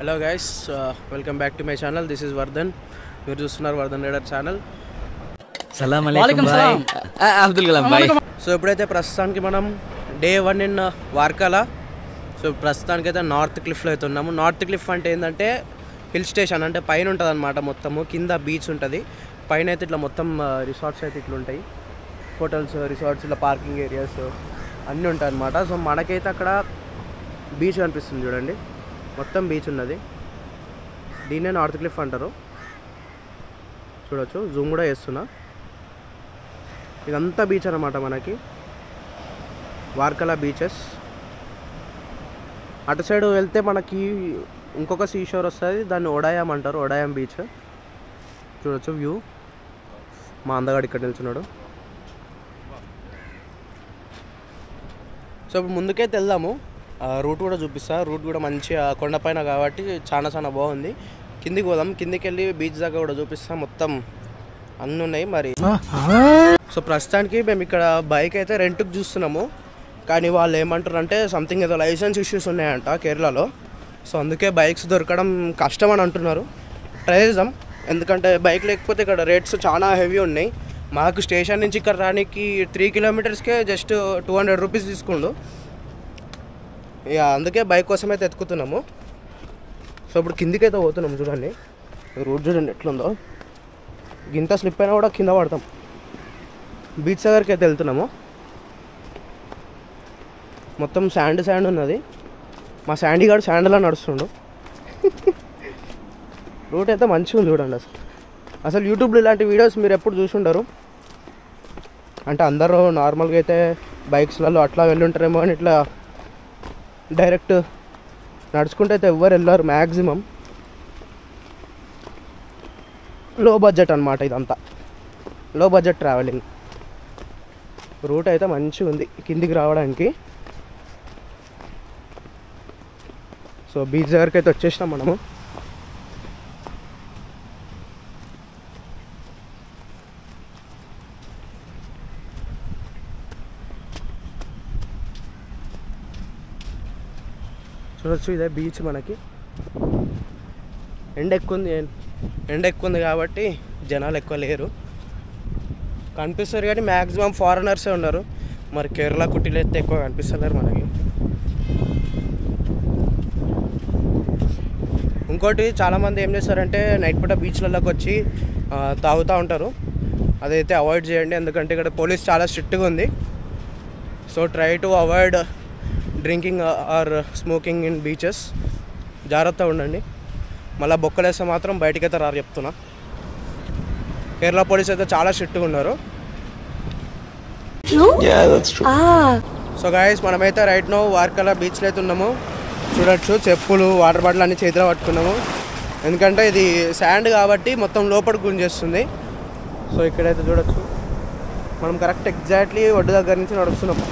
Hello guys, welcome back to my channel. This is Vardhan. మీరు చూస్తున్నారు Vardhan rider channel. సలాం అలైకుం భాయ్. అబ్దుల్ కలాం భాయ్. So ఇప్పుడైతే ప్రస్తుతానికి మనం డే 1 ఇన్ వార్కాలా. సో ప్రస్తుతానికైతే నార్త్ క్లిఫ్లో అయితే ఉన్నాము. నార్త్ క్లిఫ్ అంటే ఏంటంటే హిల్ స్టేషన్, అంటే పైన ఉంటుంది అనమాట. మొత్తము కింద బీచ్ ఉంటుంది, పైన అయితే ఇట్లా మొత్తం రిసార్ట్స్ అయితే ఇట్లా ఉంటాయి. హోటల్స్, రిసార్ట్స్, ఇలా పార్కింగ్ ఏరియాస్ అన్నీ ఉంటాయి అన్నమాట. సో మనకైతే అక్కడ బీచ్ కనిపిస్తుంది చూడండి, మొత్తం బీచ్ ఉన్నది. దీన్నే నార్త్ క్లిఫ్ అంటారు. చూడొచ్చు, జూమ్ కూడా చేస్తున్నా. ఇదంతా బీచ్ అన్నమాట మనకి, వార్కలా బీచెస్. అటు సైడ్ వెళ్తే మనకి ఇంకొక సీషోర్ వస్తుంది, దాన్ని ఒడాయాం అంటారు, ఒడాయాం బీచ్. చూడొచ్చు వ్యూ. మా అందగాడు ఇక్కడ నిల్చున్నాడు. సో ఇప్పుడు ముందుకైతే వెళ్దాము. రూట్ కూడా చూపిస్తా. రూట్ కూడా మంచిగా కొండపైన కాబట్టి చాలా బాగుంది. కిందికి పోదాం. కిందికి వెళ్ళి బీచ్ దాకా కూడా చూపిస్తా. మొత్తం అన్నీ ఉన్నాయి మరి. సో ప్రస్తుతానికి మేము ఇక్కడ బైక్ అయితే రెంట్కి చూస్తున్నాము, కానీ వాళ్ళు ఏమంటారు అంటే సంథింగ్ ఏదో లైసెన్స్ ఇష్యూస్ ఉన్నాయంట కేరళలో. సో అందుకే బైక్స్ దొరకడం కష్టం అని అంటున్నారు. ట్రై చేద్దాం, ఎందుకంటే బైక్ లేకపోతే ఇక్కడ రేట్స్ చాలా హెవీ ఉన్నాయి. మాకు స్టేషన్ నుంచి ఇక్కడ రానికి 3 కిలోమీటర్స్కే జస్ట్ 200 రూపీస్ తీసుకుండు. ఇక అందుకే బైక్ కోసం అయితే ఎత్తుకుతున్నాము. సో ఇప్పుడు కిందికి అయితే పోతున్నాము. చూడండి రోడ్, చూడండి ఎట్లుందో. గింత స్లిప్ అయినా కూడా కింద పడతాం. బీచ్ దగ్గరికి అయితే వెళ్తున్నాము. మొత్తం శాండ్ ఉన్నది. మా శాండీ గారు శాండ్లా నడుస్తుండు. రూట్ అయితే మంచిగా ఉంది చూడండి. అసలు యూట్యూబ్లో ఇలాంటి వీడియోస్ మీరు ఎప్పుడు చూసి ఉండరు. అంటే అందరూ నార్మల్గా అయితే బైక్స్లలో అట్లా వెళ్ళుంటారేమో అని ఇట్లా డైరెక్ట్ నడుచుకుంటే అయితే ఎవ్వరు వెళ్ళారు మ్యాక్సిమం. లో బడ్జెట్ అనమాట ఇదంతా, లో బడ్జెట్ ట్రావెలింగ్. రూట్ అయితే మంచిగా ఉంది కిందికి రావడానికి. సో బీచ్ దగ్గరికి అయితే వచ్చేసినాం మనము. చూడొచ్చు, ఇదే బీచ్. మనకి ఎండ ఎక్కువ ఉంది కాబట్టి జనాలు ఎక్కువ లేరు, కనిపిస్తారు కానీ మ్యాక్సిమం ఫారినర్సే ఉన్నారు. మరి కేరళ కుట్టిలు అయితే ఎక్కువ కనిపిస్తలేరు మనకి. ఇంకోటి చాలామంది ఏం చేస్తారంటే నైట్ పూట బీచ్లలోకి వచ్చి తాగుతూ ఉంటారు. అదైతే అవాయిడ్ చేయండి, ఎందుకంటే ఇక్కడ పోలీస్ చాలా స్ట్రిక్ట్గా ఉంది. So try to avoid drinking or smoking in beaches. జాగ్రత్తగా ఉండండి. మళ్ళీ బొక్కలేస్తే మాత్రం బయటికైతే రారు చెప్తున్నా. కేరళ పోలీస్ అయితే చాలా స్ట్రిక్ట్గా ఉన్నారు. సో గైస్, మనమైతే రైట్ నో వార్కలా బీచ్లో అయితే ఉన్నాము. చూడొచ్చు, చెప్పులు, వాటర్ బాటిల్ అన్ని చేతిలో పట్టుకున్నాము, ఎందుకంటే ఇది శాండ్ కాబట్టి మొత్తం లోపలికి గుంజేస్తుంది. సో ఇక్కడైతే చూడొచ్చు, మనం కరెక్ట్ ఎగ్జాక్ట్లీ ఒడ్డు దగ్గర నుంచి నడుస్తున్నాము.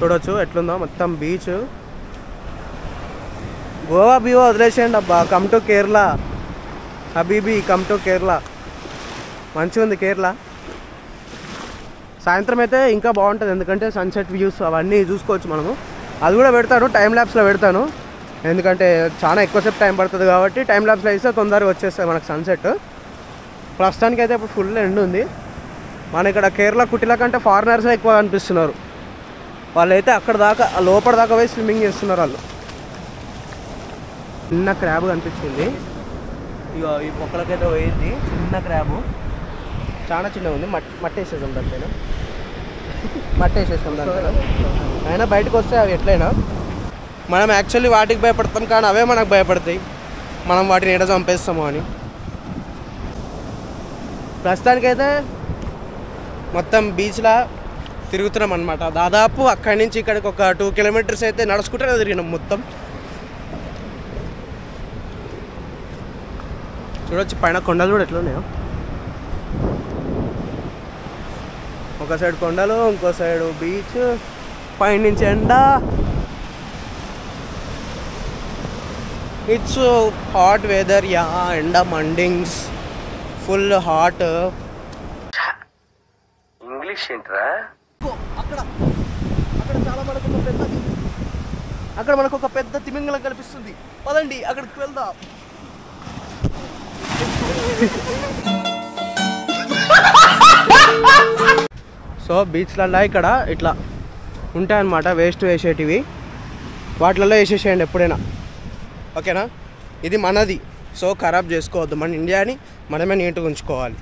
చూడొచ్చు ఎట్లుందో మొత్తం బీచ్. గోవా బీవో వదిలేసేయండి అబ్బా, come to Kerala habibi, come to Kerala. మంచిగా ఉంది కేరళ. సాయంత్రం అయితే ఇంకా బాగుంటుంది, ఎందుకంటే సన్సెట్ వ్యూస్ అవన్నీ చూసుకోవచ్చు మనము. అది కూడా పెడతాను, టైం ల్యాబ్స్లో పెడతాను, ఎందుకంటే చాలా ఎక్కువసేపు టైం పడుతుంది కాబట్టి టైం ల్యాబ్స్లో అయితే తొందరగా వచ్చేస్తాయి మనకు సన్సెట్. ప్రస్తుతానికి అయితే ఇప్పుడు ఫుల్ ఎండ్ ఉంది. మన ఇక్కడ కేరళ కుట్టిల కంటే ఫారినర్సే ఎక్కువ కనిపిస్తున్నారు. వాళ్ళైతే అక్కడ దాకా లోపల దాకా పోయి స్విమ్మింగ్ చేస్తున్నారు వాళ్ళు. చిన్న క్రాబ్ కనిపించింది, ఇక ఈ పొక్కలకైతే పోయింది. చిన్న క్రాబు, చాలా చిన్నగా ఉంది. మట్టి వేసేసాం దాంట్లో, మట్టి వేసేసాం దాంట్లో. అయినా బయటకు వస్తే అవి ఎట్లయినా మనం యాక్చువల్లీ వాటికి భయపడతాం, కానీ అవే మనకు భయపడతాయి, మనం వాటిని ఎడ చంపేస్తాము అని. ప్రస్తుతానికైతే మొత్తం బీచ్లా తిరుగుతున్నాం అనమాట. దాదాపు అక్కడి నుంచి ఇక్కడికి ఒక 2 కిలోమీటర్స్ అయితే నడుచుకుంటూనే తిరిగినాం మొత్తం. చూడొచ్చు పైన కొండలు కూడా ఎట్లున్నాయో. ఒక సైడ్ కొండలు, ఇంకో సైడ్ బీచ్, పైనుంచి ఎండ. ఇట్స్ హాట్ వెదర్, యా, ఎండ మండింగ్స్, ఫుల్ హాట్. ఇంగ్లీష్ ఏంట్రా? అక్కడ అక్కడ మనకు ఒక పెద్ద తిమింగలం కనిపిస్తుంది. పదండి అక్కడికి వెళ్దాం. సో బీచ్లల్లో ఇక్కడ ఇట్లా ఉంటాయన్నమాట వేస్ట్ వేసేటివి, వాటిలలో వేసేసేయండి ఎప్పుడైనా, ఓకేనా? ఇది మనది, సో ఖరాబ్ చేసుకోవద్దు. మన ఇండియాని మనమే నీట్గా ఉంచుకోవాలి.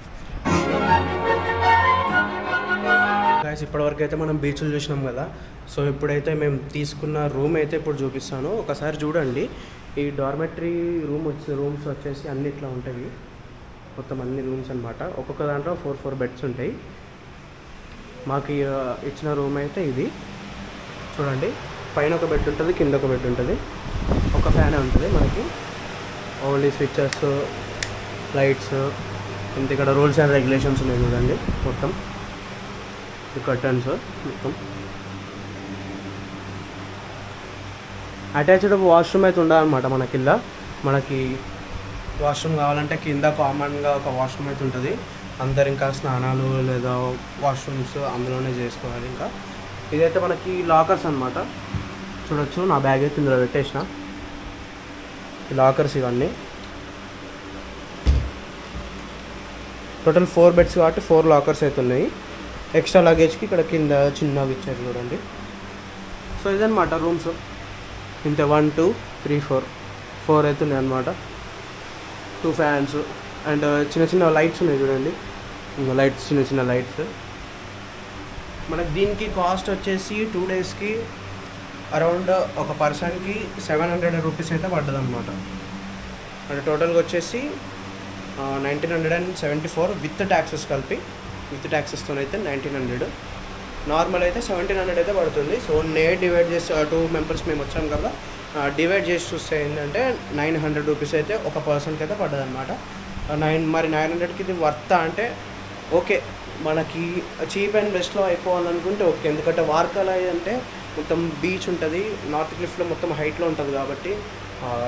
గైస్ ఇప్పటివరకు అయితే మనం బీచ్లు చూసినాం కదా. సో ఇప్పుడైతే మేము తీసుకున్న రూమ్ అయితే ఇప్పుడు చూపిస్తాను, ఒకసారి చూడండి. ఈ డార్మెటరీ రూమ్స్ వచ్చేసి అన్ని ఇట్లా ఉంటాయి, మొత్తం అన్ని రూమ్స్ అనమాట. ఒక్కొక్క దాంట్లో 4 బెడ్స్ ఉంటాయి. మాకు ఇచ్చిన రూమ్ అయితే ఇది చూడండి. పైన ఒక బెడ్ ఉంటుంది, కింద ఒక బెడ్ ఉంటుంది, ఒక ఫ్యానే ఉంటుంది మనకి. ఓన్లీ స్విచ్చెస్, లైట్స్, ఇంత ఇక్కడ రూల్స్ అండ్ రెగ్యులేషన్స్ ఉన్నాయి చూడండి. మొత్తం ఈ కర్టన్స్ మొత్తం. అటాచ్డ్ వాష్రూమ్ అయితే ఉండాలన్నమాట మన కింద. మనకి వాష్రూమ్ కావాలంటే కింద కామన్గా ఒక వాష్రూమ్ అయితే ఉంటుంది. అందరు ఇంకా స్నానాలు లేదా వాష్రూమ్స్ అందులోనే చేసుకోవాలి. ఇంకా ఇదైతే మనకి లాకర్స్ అనమాట. చూడొచ్చు, నా బ్యాగ్ అయితే ఇందులో పెట్టేసిన. ఈ లాకర్స్ ఇవన్నీ టోటల్ 4 బెడ్స్ కాబట్టి 4 లాకర్స్ అయితే ఉన్నాయి. ఎక్స్ట్రా లగేజ్కి ఇక్కడ కింద చిన్నవి ఇచ్చారు చూడండి. సో ఇదన్నమాట రూమ్స్. ఇంత 1 2 3 4 అయితే ఉన్నాయి అనమాట. 2 ఫ్యాన్స్ అండ్ చిన్న లైట్స్ ఉన్నాయి చూడండి. ఇంకా లైట్స్, చిన్న లైట్స్. మనకి దీనికి కాస్ట్ వచ్చేసి 2 డేస్కి అరౌండ్ ఒక పర్సన్కి 700 రూపీస్ అయితే పడ్డది అనమాట. అంటే టోటల్గా వచ్చేసి 1974 విత్ ట్యాక్సెస్ కలిపి. విత్ ట్యాక్సెస్తో అయితే 1900, నార్మల్ అయితే 1700 అయితే పడుతుంది. సో డివైడ్ చేసి 2 మెంబర్స్ మేము వచ్చాం కదా, డివైడ్ చేసి చూస్తే ఏంటంటే 900 రూపీస్ అయితే ఒక పర్సన్కి అయితే పడ్డది అనమాట. మరి 900కి ఇది వర్తా అంటే ఓకే, మనకి చీప్ అండ్ బెస్ట్లో అయిపోవాలనుకుంటే ఓకే. ఎందుకంటే వార్కలా అంటే మొత్తం బీచ్ ఉంటుంది, నార్త్ క్లిఫ్లో మొత్తం హైట్లో ఉంటుంది కాబట్టి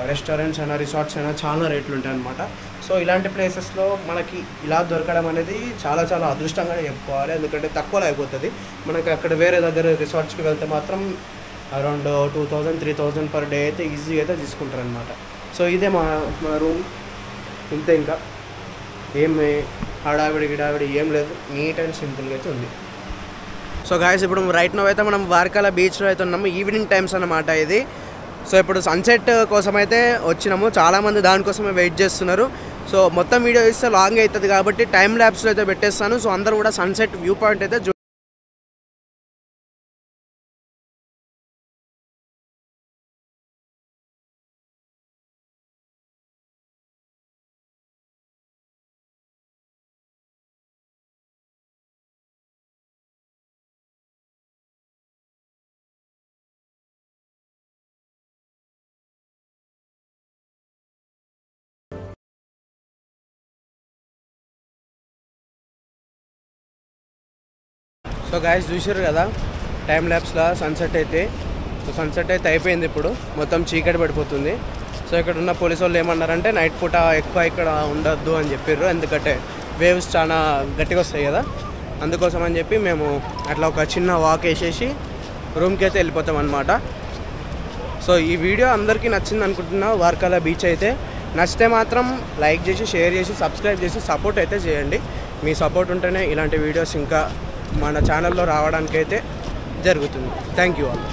రెస్టారెంట్స్ అయినా రిసార్ట్స్ అయినా చాలా రేట్లు ఉంటాయి అనమాట. సో ఇలాంటి ప్లేసెస్లో మనకి ఇలా దొరకడం అనేది చాలా అదృష్టంగానే చెప్పుకోవాలి. ఎందుకంటే తక్కువలో అయిపోతుంది. మనకి అక్కడ వేరే దగ్గర రిసార్ట్స్కి వెళ్తే మాత్రం అరౌండ్ 2000 3000 పర్ డే అయితే ఈజీగా అయితే తీసుకుంటారు అనమాట. సో ఇదే మా రూమ్. ఇంతే, ఇంకా ఏమి హడావిడి ఏం లేదు, నీట్ అండ్ సింపుల్గా అయితే ఉంది. సో గాయస్ ఇప్పుడు రైట్ నౌ అయితే మనం వార్కల బీచ్లో అయితే ఉన్నాము. ఈవినింగ్ టైమ్స్ అన్నమాట ఇది. సో ఇప్పుడు సన్సెట్ కోసం అయితే వచ్చినాము. చాలామంది దానికోసమే వెయిట్ చేస్తున్నారు. సో మొత్తం వీడియో ఇస్తే లాంగ్ అవుతుంది కాబట్టి టైం ల్యాబ్స్లో అయితే పెట్టేస్తాను. సో అందరూ కూడా సన్సెట్ వ్యూ పాయింట్ అయితే సో గాయస్ చూసారు కదా టైం ల్యాబ్స్లో సన్సెట్ అయితే. సో సన్సెట్ అయితే అయిపోయింది, ఇప్పుడు మొత్తం చీకటి పడిపోతుంది. సో ఇక్కడ ఉన్న పోలీసు వాళ్ళు ఏమన్నారంటే నైట్ పూట ఎక్కువ ఇక్కడ ఉండొద్దు అని చెప్పారు, ఎందుకంటే వేవ్స్ చాలా గట్టిగా వస్తాయి కదా, అందుకోసం అని చెప్పి మేము అట్లా ఒక చిన్న వాక్ వేసేసి రూమ్కి అయితే వెళ్ళిపోతాం అనమాట. సో ఈ వీడియో అందరికీ నచ్చింది అనుకుంటున్నా. వార్కల బీచ్ అయితే నచ్చితే మాత్రం లైక్ చేసి, షేర్ చేసి, సబ్స్క్రైబ్ చేసి సపోర్ట్ అయితే చేయండి. మీ సపోర్ట్ ఉంటేనే ఇలాంటి వీడియోస్ ఇంకా మన ఛానల్లో రావడానికైతే జరుగుతుంది. Thank you all.